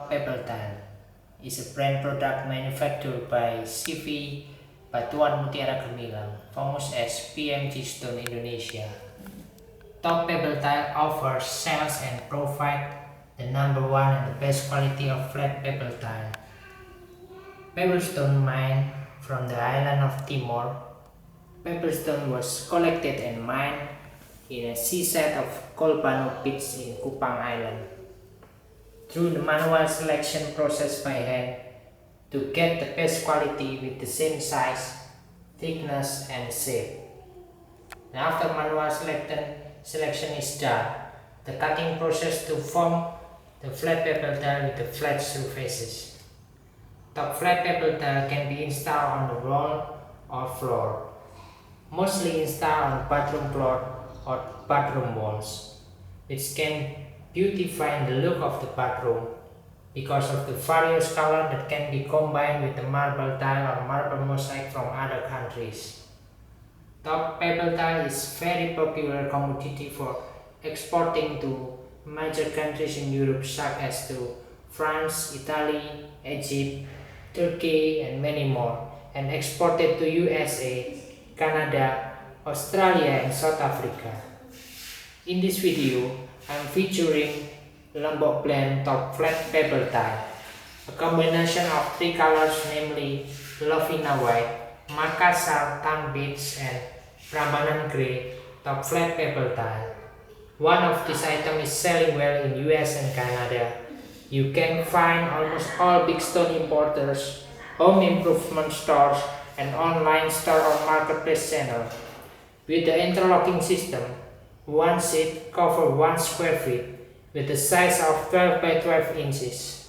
Toppebbletile is a brand product manufactured by CV Batuan Mutiara Gemilang, famous as BMG stone Indonesia. Toppebbletile offers, sells and provides the #1 and the best quality of flat pebble tile. Pebble stone mined from the island of Timor. Pebble stone was collected and mined in a seaside of Kolbano pits in Kupang Island. Through the manual selection process by hand to get the best quality with the same size, thickness and shape. And after manual selection is done, the cutting process to form the flat pebble tile with the flat surfaces. Top flat pebble tile can be installed on the wall or floor, mostly installed on bathroom floor or bathroom walls, which can beautify the look of the bathroom because of the various colors that can be combined with the marble tile or marble mosaic from other countries. Top pebble tile is very popular commodity for exporting to major countries in Europe such as to France, Italy, Egypt, Turkey and many more, and exported to USA, Canada, Australia and South Africa. In this video, I am featuring Lombok blend top flat pebble tile, a combination of 3 colors namely Lovina white, Makassar tan beige and Prambanan grey top flat pebble tile. One of these items is selling well in US and Canada. You can find almost all big stone importers, home improvement stores and online store or marketplace channel. With the interlocking system, one sheet covers 1 square feet with a size of 12 by 12 inches.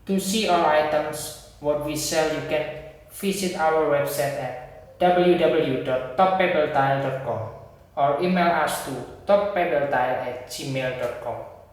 To see all items what we sell, you can visit our website at www.toppebbletile.com or email us to toppebbletile@gmail.com.